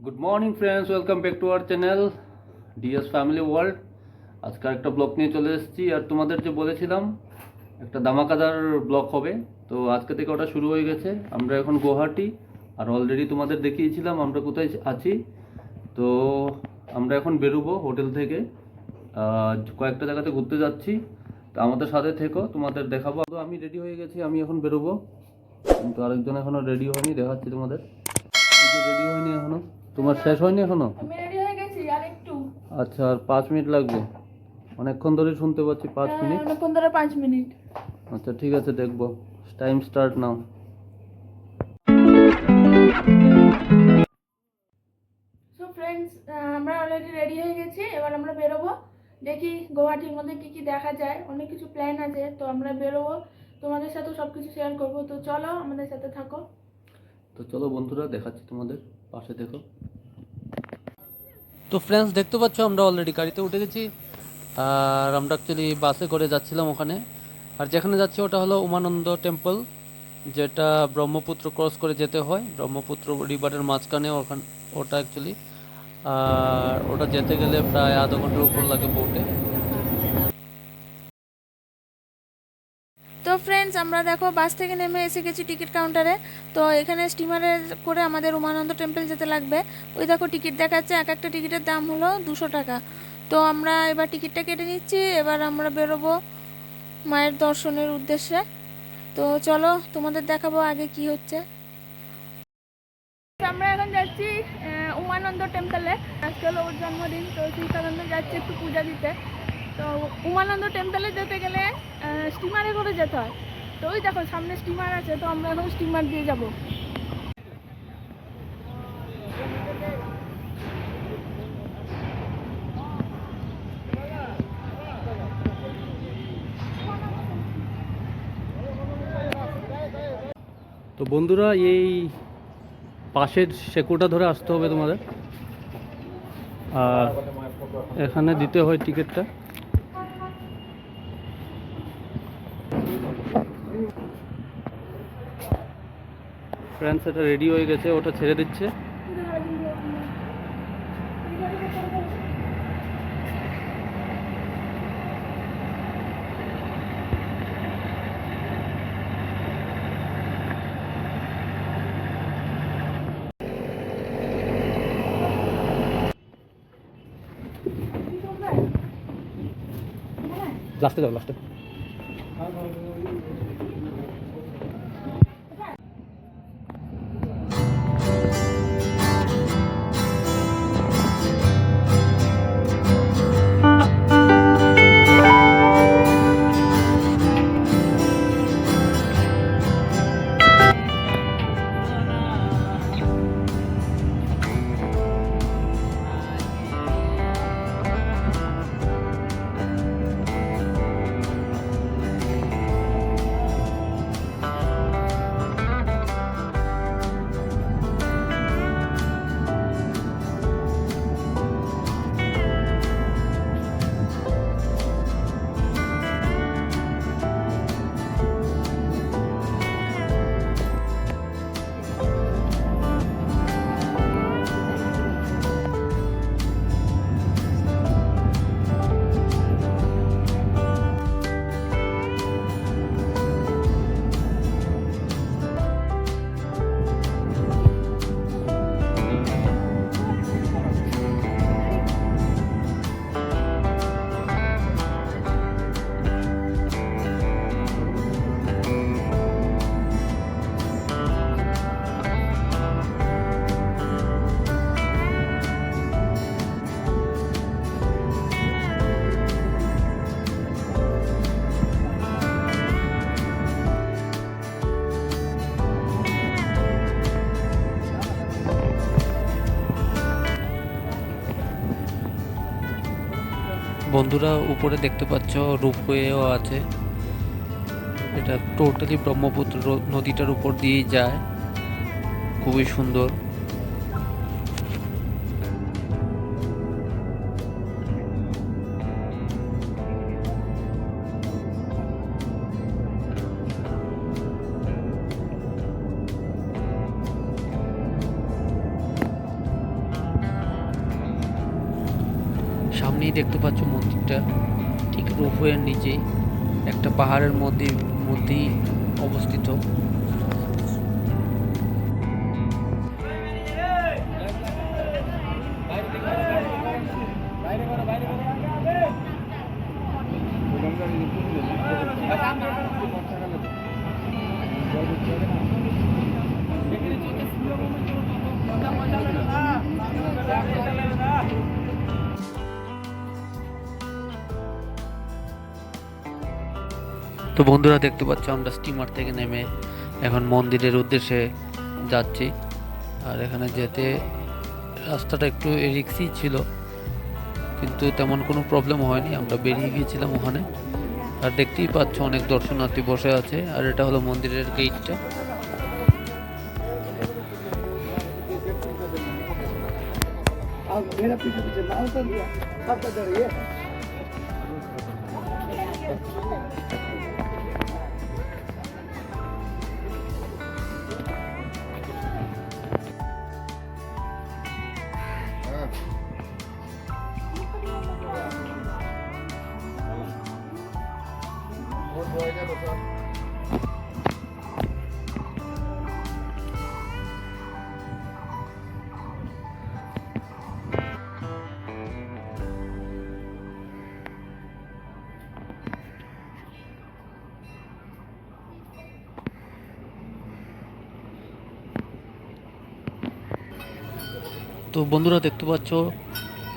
Good morning friends, welcome back to our channel DS family world. আজকে একটা blog নিয়ে চলে এসেছি। আর তোমাদের যে বলেছিলাম একটা ধামাকাদার ব্লগ হবে, তো আজকে থেকে ওটা শুরু হয়ে গেছে। আমরা এখন গুয়াহাটি, আর অলরেডি তোমাদের দেখিয়েছিলাম আমরা কোথায় আছি। তো আমরা এখন বেরোবো হোটেল থেকে, কয়েকটা জায়গাতে ঘুরতে যাচ্ছি। তো আমাদের সাথে থেকো, তোমাদের দেখাবো। তো আমি রেডি হয়ে গেছি, আমি এখন বেরোবো, কিন্তু আরেকজন এখনও রেডি হয়নি, দেখাচ্ছি তোমাদের। এই যে রেডি হয়নি এখনো। তোমার শেষ হয়নি এখনো? আমি রেডি হয়ে গেছি, আর একটু। আচ্ছা, আর 5 মিনিট লাগবে। অনেকক্ষণ ধরে শুনতে পাচ্ছি 5 মিনিট। অনেকক্ষণ ধরে 5 মিনিট। আচ্ছা ঠিক আছে, দেখবো। Time start now. So friends, আমরা অলরেডি রেডি হয়ে গেছি। এবার আমরা বেরোবো, দেখি গুয়াহাটির মধ্যে কি কি দেখা যায়। অনেক কিছু প্ল্যান আছে, তো আমরা বেরোবো, তোমাদের সাথে সব কিছু শেয়ার করবো। তো চলো আমাদের সাথে থাকো। তো চলো বন্ধুরা, দেখাচ্ছি তোমাদের, পাশে দেখো। তো ফ্রেন্ডস, দেখতে পাচ্ছ আমরা অলরেডি গাড়িতে উঠে গেছি। আর আমরা অ্যাকচুয়ালি বাসে করে যাচ্ছিলাম ওখানে। আর যেখানে যাচ্ছি ওটা হলো উমানন্দ টেম্পল, যেটা ব্রহ্মপুত্র ক্রস করে যেতে হয়। ব্রহ্মপুত্র রিভারের মাঝখানে ওখানে ওটা অ্যাকচুয়ালি। আর ওটা যেতে গেলে প্রায় আধা ঘন্টার উপর লাগে বোটে। তো ফ্রেন্ডস, আমরা দেখো বাস থেকে নেমে এসে গেছি টিকিট কাউন্টারে। তো এখানে স্টিমারে করে আমাদের উমানন্দ টেম্পল যেতে লাগবে। ওই দেখো টিকিট দেখাচ্ছে, এক একটা টিকিটের দাম হলো 200 টাকা। তো আমরা এবার টিকিটটা কেটে নিচ্ছি। এবার আমরা বেরোবো মায়ের দর্শনের উদ্দেশ্যে। তো চলো তোমাদের দেখাবো আগে কি হচ্ছে। আমরা এখন যাচ্ছি উমানন্দ টেম্পলে। আজকে হলো ওর জন্মদিন, তো সেই কারণে যাচ্ছি একটু পূজা দিতে। তো উমানন্দ টেম্পলে যেতে গেলে স্টিমারে করে যেতে হয়। তো ওই দেখো সামনে স্টিমার আছে, তো আমরা এখন স্টিমার দিয়ে যাব। তো বন্ধুরা, এই পাশের সেকুটা ধরে আসতে হবে তোমাদের। আর এখানে দিতে হয় টিকিটটা। ফ্রেন্ডস, এটা রেডি হয়ে গেছে, ওটা ছেড়ে দিচ্ছে। লাস্টে যাও, লাস্টে। বন্ধুরা, উপরে দেখতে পাচ্ছ রূপওয়েও আছে। এটা টোটালি ব্রহ্মপুত্র নদীটার উপর দিয়েই যায়, খুবই সুন্দর। সামনেই দেখতে পাচ্ছ মন্দিরটা, ঠিক রোপওয়ের নিচেই একটা পাহাড়ের মধ্যেই অবস্থিত। তো বন্ধুরা দেখতে পাচ্ছ আমরা স্টিমার থেকে নেমে এখন মন্দিরের উদ্দেশ্যে যাচ্ছি। আর এখানে যেতে রাস্তাটা একটু রিস্কি ছিল, কিন্তু তেমন কোনো প্রবলেম হয়নি, আমরা বেরিয়ে গিয়েছিলাম ওখানে। আর দেখতেই পাচ্ছ অনেক দর্শনার্থী বসে আছে, আর এটা হলো মন্দিরের গেটটা। তো বন্ধুরা দেখতে পাচ্ছ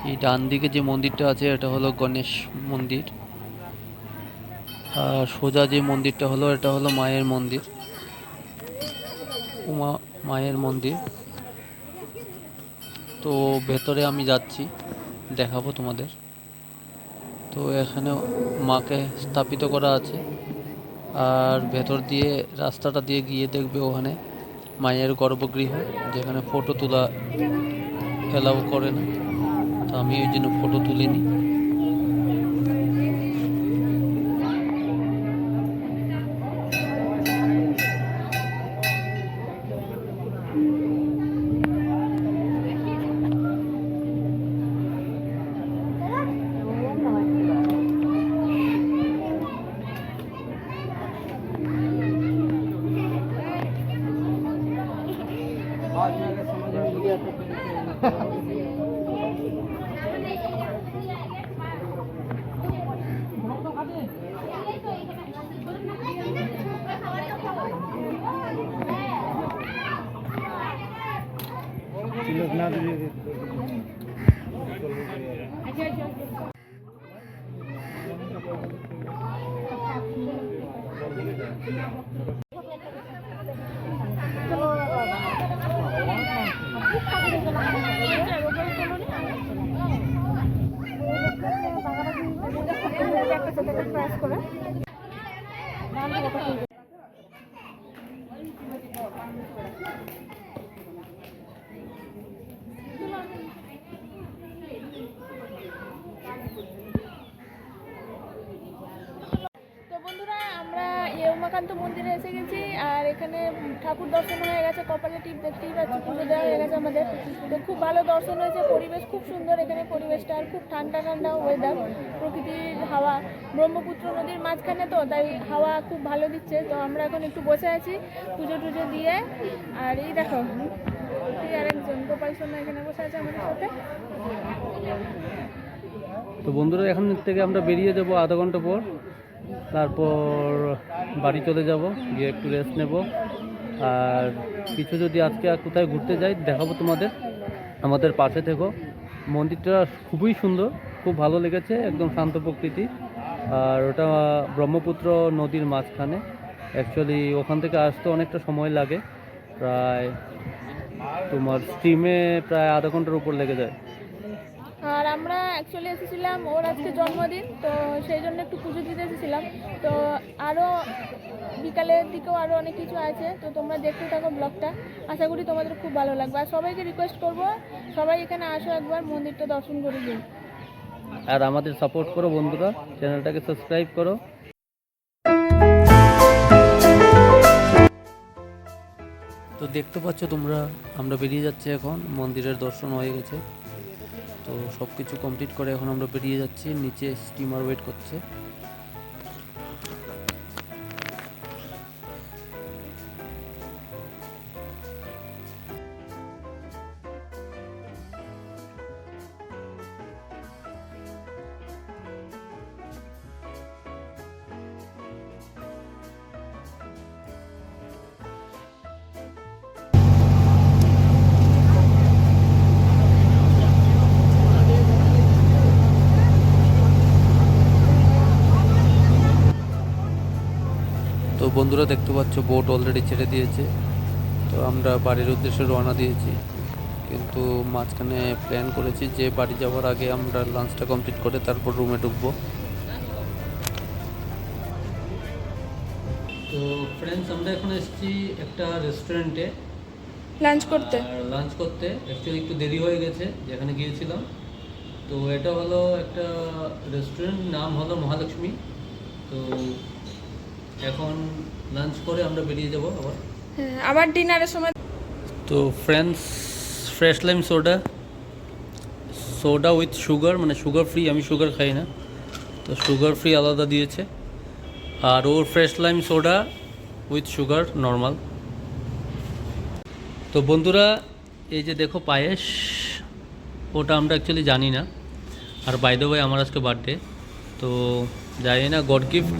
এই ডান দিকে যে মন্দিরটা আছে এটা হলো গণেশ মন্দির, আর সোজা যে মন্দিরটা হলো এটা হলো মায়ের মন্দির, উমা মায়ের মন্দির। তো ভেতরে আমি যাচ্ছি, দেখাবো তোমাদের। তো এখানে মাকে স্থাপিত করা আছে, আর ভেতর দিয়ে রাস্তাটা দিয়ে গিয়ে দেখবে ওখানে মায়ের গর্ভগৃহ, যেখানে ফটো তোলা এলাও করে না। তো আমি ওই জন্য ফটো তুলিনি। উমাকান্ত মন্দিরে এসে গেছি, আর এখানে ঠাকুর দর্শন হয়ে গেছে, কপালে টিপ দেখতেই পাচ্ছি, পুজো দেওয়া হয়ে গেছে আমাদের। তো খুব ভালো দর্শন হয়েছে, পরিবেশ খুব সুন্দর এখানে, পরিবেশটা আর খুব ঠান্ডা ঠান্ডা ওয়েদার, প্রকৃতির হাওয়া, ব্রহ্মপুত্র নদীর মাঝখানে, তো তাই হাওয়া খুব ভালো দিচ্ছে। তো আমরা এখন একটু বসে আছি পুজো টুজো দিয়ে। আর এই দেখো আরেকজন গোপাল সোনা এখানে বসে আছে আমাদের সাথে। তো বন্ধুরা এখান থেকে আমরা বেরিয়ে যাব আধা ঘন্টা পর, তারপর বাড়ি চলে যাব, গিয়ে একটু রেস্ট নেব। আর কিছু যদি আজকে কোথায় ঘুরতে যাই দেখাবো তোমাদের, আমাদের পাশে থেকো। মন্দিরটা খুবই সুন্দর, খুব ভালো লেগেছে, একদম শান্ত প্রকৃতি। আর ওটা ব্রহ্মপুত্র নদীর মাঝখানে। অ্যাকচুয়ালি ওখান থেকে আসতে অনেকটা সময় লাগে, প্রায় তোমার স্টিমে প্রায় আধা ঘন্টার উপর লেগে যায়। আর আমরা অ্যাকচুয়ালি এসেছিলাম ওর আজকে জন্মদিন, তো সেই জন্য একটু পুজো দিতে এসেছিলাম। তো আরও বিকালের দিকেও আরও অনেক কিছু আছে, তো তোমরা দেখতে থাকো ব্লগটা, আশা করি তোমাদের খুব ভালো লাগবে। আর সবাইকে রিকোয়েস্ট করবো সবাই এখানে আসো, একবার মন্দিরটা দর্শন করে দিন। আর আমাদের সাপোর্ট করো বন্ধুরা, চ্যানেলটাকে সাবস্ক্রাইব করো। তো দেখতে পাচ্ছ তোমরা, আমরা বেরিয়ে যাচ্ছি এখন, মন্দিরের দর্শন হয়ে গেছে। তো সব কিছু কমপ্লিট করে এখন আমরা বেরিয়ে যাচ্ছি, নিচে স্টিমার ওয়েট করছে। তো বন্ধুরা দেখতে পাচ্ছ বোট অলরেডি ছেড়ে দিয়েছে। তো আমরা বাড়ির উদ্দেশ্যে রওনা দিয়েছি, কিন্তু মাঝখানে প্ল্যান করেছি যে বাড়ি যাওয়ার আগে আমরা লাঞ্চটা কমপ্লিট করে তারপর রুমে ঢুকবো। তো ফ্রেন্ডস, আমরা এখন এসেছি একটা রেস্টুরেন্টে লাঞ্চ করতে। লাঞ্চ করতে। অ্যাকচুয়ালি একটু দেরি হয়ে গেছে যেখানে গিয়েছিলাম। তো এটা হলো একটা রেস্টুরেন্ট, নাম হলো মহালক্ষ্মী। তো এখন লাঞ্চ করে আমরা বেরিয়ে যাব আবার। হ্যাঁ, আবার ডিনারের সময়। তো friends, fresh lime soda with sugar, মানে সুগার ফ্রি, আমি সুগার খাই না, তো সুগার ফ্রি আলাদা দিয়েছে। আর ওর fresh lime soda with sugar normal. তো বন্ধুরা, এই যে দেখো পায়েস, ওটা আমরা অ্যাকচুয়ালি জানি না। আর বাই দ্য ওয়ে আমার আজকে বার্থডে, তো জানি না, গড গিফট,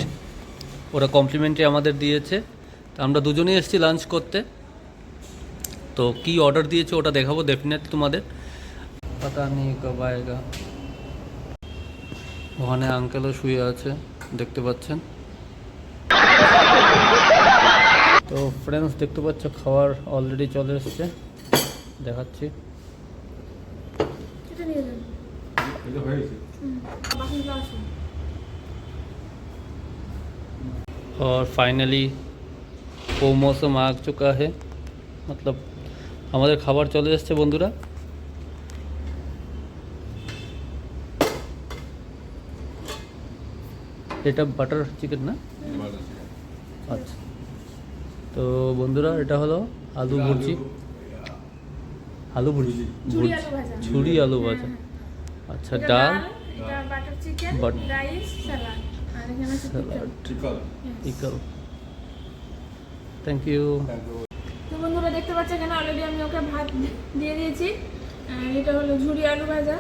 ওরা কমপ্লিমেন্টারি আমাদের দিয়েছে। তো আমরা দুজনেই এসেছি লাঞ্চ করতে। তো কি অর্ডার দিয়েছে ওটা দেখাবো ডেফিনেটলি তোমাদের। পাতা নেই কব আয়েগা। ওখানে আঙ্কেলও শুয়ে আছে, দেখতে পাচ্ছেন। তো ফ্রেন্ডস, দেখতে পাচ্ছ খাবার অলরেডি চলে এসছে, দেখাচ্ছি। और फाइनली वो मौसम आ चुका है, मतलब আমাদের খাবার চলে এসেছে বন্ধুরা। এটা বাটার চিকেন না? আচ্ছা, তো বন্ধুরা এটা হলো আলু ভুর্জি, ঝুরি আলু ভাজা। আচ্ছা, ডাল, বাটার চিকেন, রাইস, স্যালাড, আর এখানে স্যালাড, পিকল। Thank you. তো বন্ধুরা দেখতে পাচ্ছ এখানে অলরেডি আমি ওকে ভাত দিয়ে দিয়েছি। এটা হলো ঝুরি আলু ভাজা,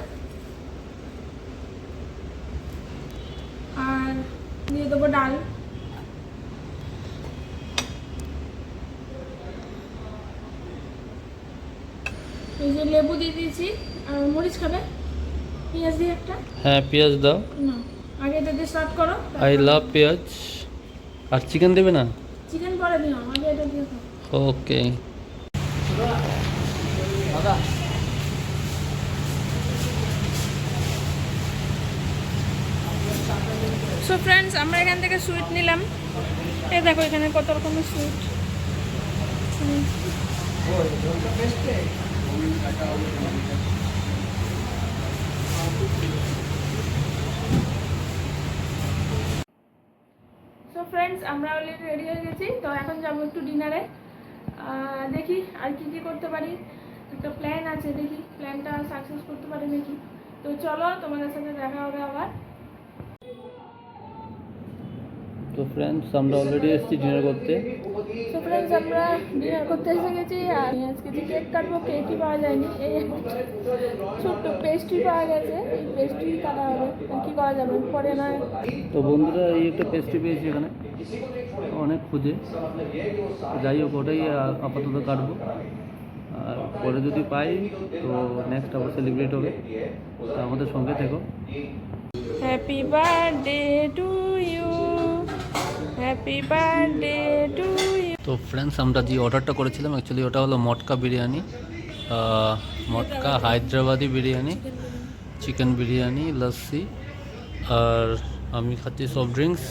আর দিয়ে দেবো ডাল। এই যে লেবু দিয়ে দিয়েছি, আর মরিচ খাবে, পেঁয়াজ দিয়ে একটা। হ্যাঁ, পেঁয়াজ দাও। না, আগে এটা দিয়ে স্টার্ট করো। আই লাভ পেঁয়াজ। আর চিকেন দেবে না? চিকেন পরে দিও, আগে এটা দিয়ে খাও। ওকে। সো ফ্রেন্ডস, আমরা এখান থেকে সুইট নিলাম। এই দেখো এখানে কত রকমের সুইট। সো ফ্রেন্ডস, আমরা অলরেডি রেডি হয়ে গেছি। তো এখন যাবো একটু ডিনারে। দেখি আর কি কি করতে পারি, একটা প্ল্যান আছে, দেখি প্ল্যানটা সাকসেস করতে পারি নাকি। তো চলো, তোমাদের সাথে দেখা হবে আবার। তো ফ্রেন্ডস, আমরা অলরেডি এসেছি ডিনার করতে। তো ফ্রেন্ডস, আমরা ডিনার করতে এসে গেছি। আর আজকে যে কেক কাটবো, কেকই পাওয়া যায়নি। এই ছোট্ট পেস্ট্রি পাওয়া গেছে, এই পেস্ট্রি কাটা হবে। কি করা যাবে, পরে না। তো বন্ধুরা, এই একটা পেস্ট্রি পেয়েছি এখানে, অনেক খুঁজে। যাই হোক, ওটাই আপাতত কাটবো। আর পরে যদি পাই তো নেক্সট আবার সেলিব্রেট হবে। তো আমাদের সঙ্গে থেকো। Happy birthday to you, happy birthday to you. তো ফ্রেন্ডস, আমরা যে অর্ডারটা করেছিলাম অ্যাকচুয়ালি ওটা হলো মটকা বিরিয়ানি, মটকা হায়দ্রাবাদি বিরিয়ানি, চিকেন বিরিয়ানি, লস্যি, আর আমি খাচ্ছি সফট ড্রিঙ্কস।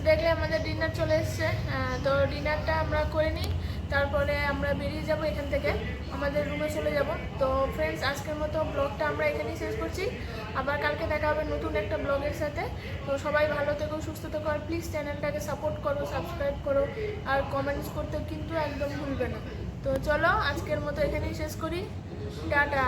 দেখলে আমাদের ডিনার চলে এসছে। তো ডিনারটা আমরা করে নিই, তারপরে আমরা বেরিয়ে যাব এখান থেকে, আমাদের রুমে চলে যাব। তো ফ্রেন্ডস, আজকের মতো ব্লগটা আমরা এখানেই শেষ করছি। আবার কালকে দেখা হবে নতুন একটা ব্লগের সাথে। তো সবাই ভালো থেকো, সুস্থ থেকো, আর প্লিজ চ্যানেলটাকে সাপোর্ট করো, সাবস্ক্রাইব করো, আর কমেন্টস করতে কিন্তু একদম ভুলবে না। তো চলো আজকের মতো এখানেই শেষ করি। টাটা।